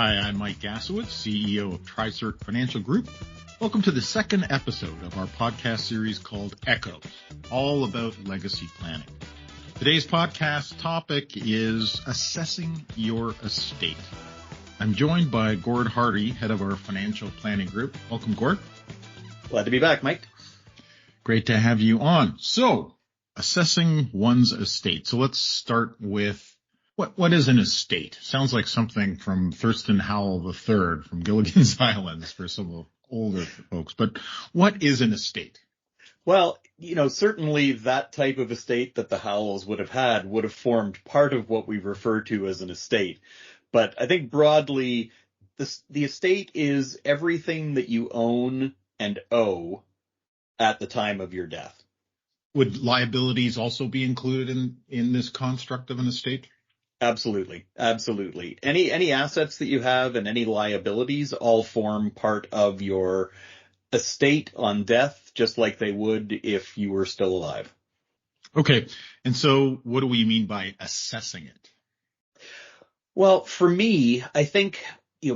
Hi, I'm Mike Gassewitz, CEO of TriCert Financial Group. Welcome to the second episode of our podcast series called Echoes, all about legacy planning. Today's podcast topic is assessing your estate. I'm joined by Gord Hardie, head of our financial planning group. Welcome, Gord. Glad to be back, Mike. Great to have you on. So, assessing one's estate. So let's start with what is an estate? Sounds like something from Thurston Howell III from Gilligan's Islands for some of the older folks. But what is an estate? Well, certainly that type of estate that the Howells would have formed part of what we refer to as an estate. But I think broadly, the estate is everything that you own and owe at the time of your death. Would liabilities also be included in this construct of an estate? Absolutely. Absolutely. Any assets that you have and any liabilities all form part of your estate on death, just like they would if you were still alive. Okay. And so what do we mean by assessing it? Well, for me, I think,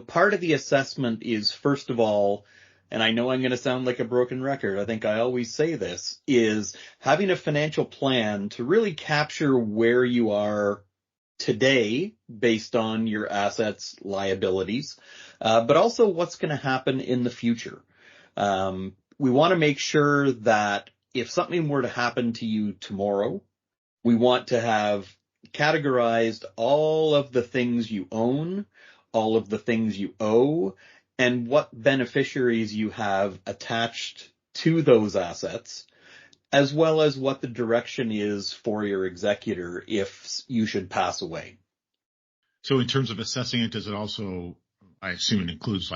part of the assessment is, first of all, and I know I'm going to sound like a broken record, I think I always say this, is having a financial plan to really capture where you are today based on your assets, liabilities, but also what's going to happen in the future. We want to make sure that if something were to happen to you tomorrow, we want to have categorized all of the things you own, all of the things you owe, and what beneficiaries you have attached to those assets, as well as what the direction is for your executor if you should pass away. So in terms of assessing it, does it also, I assume it includes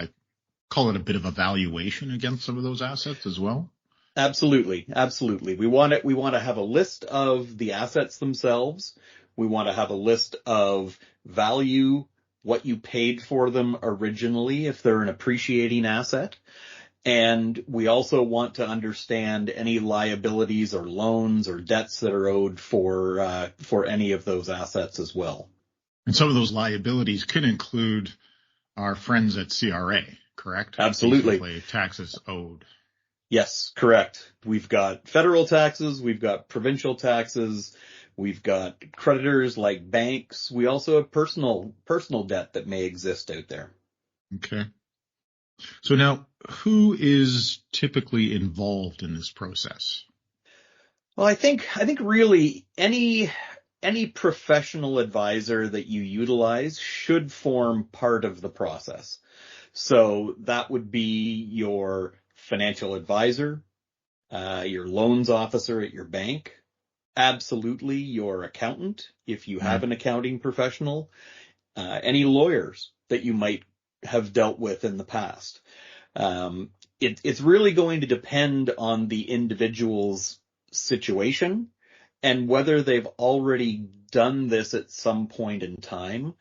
call it a bit of a valuation against some of those assets as well? Absolutely. Absolutely. We want to have a list of the assets themselves. We want to have a list of value, what you paid for them originally, if they're an appreciating asset. And we also want to understand any liabilities or loans or debts that are owed for any of those assets as well. And some of those liabilities could include our friends at CRA, correct? Absolutely. Basically, taxes owed. Yes, correct. We've got federal taxes, we've got provincial taxes, we've got creditors like banks. We also have personal debt that may exist out there. Okay. So now, who is typically involved in this process? Well, I think really any professional advisor that you utilize should form part of the process. So that would be your financial advisor, your loans officer at your bank, absolutely your accountant, if you have an accounting professional, any lawyers that you might have dealt with in the past. It's really going to depend on the individual's situation and whether they've already done this at some point in time.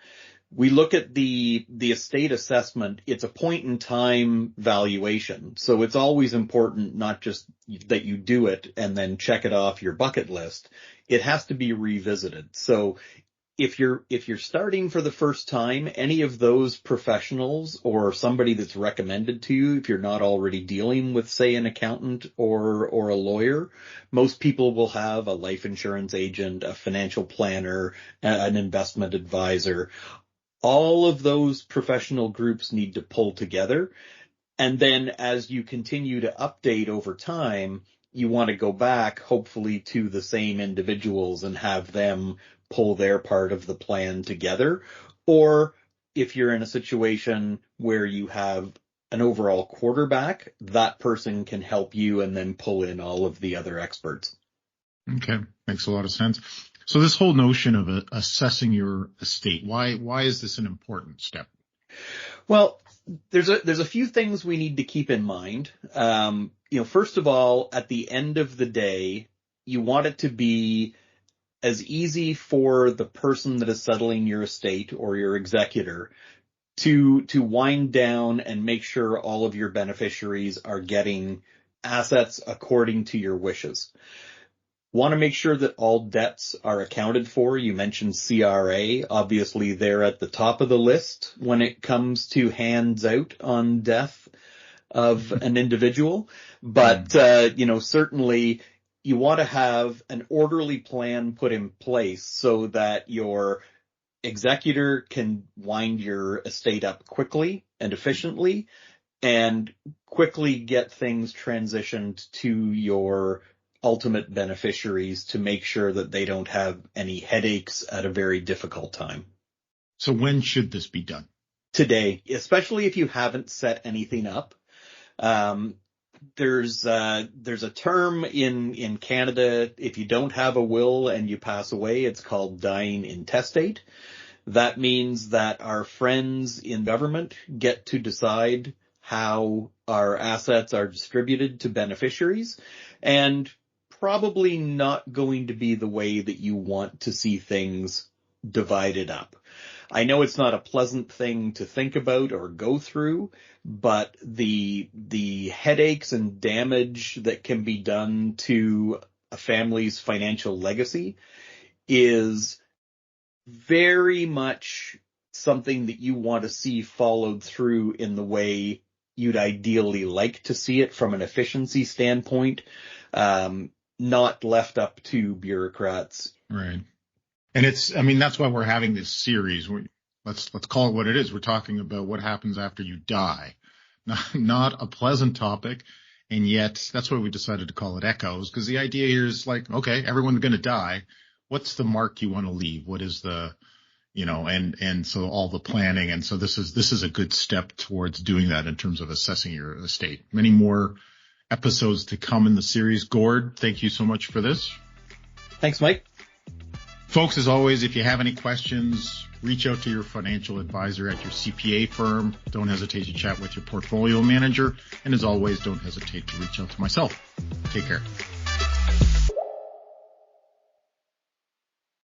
We look at the estate assessment. It's a point in time valuation. So it's always important not just that you do it and then check it off your bucket list. It has to be revisited. So if you're starting for the first time, any of those professionals or somebody that's recommended to you, if you're not already dealing with, say, an accountant or a lawyer, most people will have a life insurance agent, a financial planner, an investment advisor. All of those professional groups need to pull together. And then as you continue to update over time, you want to go back, hopefully, to the same individuals and have them pull their part of the plan together. Or if you're in a situation where you have an overall quarterback, that person can help you and then pull in all of the other experts. Okay. Makes a lot of sense. So this whole notion of assessing your estate, why is this an important step? Well, there's a few things we need to keep in mind. First of all, at the end of the day, you want it to be as easy for the person that is settling your estate or your executor to wind down and make sure all of your beneficiaries are getting assets according to your wishes. Want to make sure that all debts are accounted for. You mentioned CRA. Obviously, they're at the top of the list when it comes to hands out on death of an individual. But, certainly you want to have an orderly plan put in place so that your executor can wind your estate up quickly and efficiently and quickly get things transitioned to your ultimate beneficiaries to make sure that they don't have any headaches at a very difficult time. So when should this be done? Today, especially if you haven't set anything up. There's a term in Canada, if you don't have a will and you pass away, it's called dying intestate. That means that our friends in government get to decide how our assets are distributed to beneficiaries, and probably not going to be the way that you want to see things divided up. I know it's not a pleasant thing to think about or go through, but the headaches and damage that can be done to a family's financial legacy is very much something that you want to see followed through in the way you'd ideally like to see it from an efficiency standpoint, not left up to bureaucrats. Right. And that's why we're having this series. Let's call it what it is. We're talking about what happens after you die. Not a pleasant topic. And yet that's why we decided to call it Echoes, because the idea here is like, okay, everyone's going to die. What's the mark you want to leave? What is the, and so all the planning. And so this is a good step towards doing that in terms of assessing your estate. Many more episodes to come in the series. Gord, thank you so much for this. Thanks, Mike. Folks, as always, if you have any questions, reach out to your financial advisor at your CPA firm. Don't hesitate to chat with your portfolio manager. And as always, don't hesitate to reach out to myself. Take care.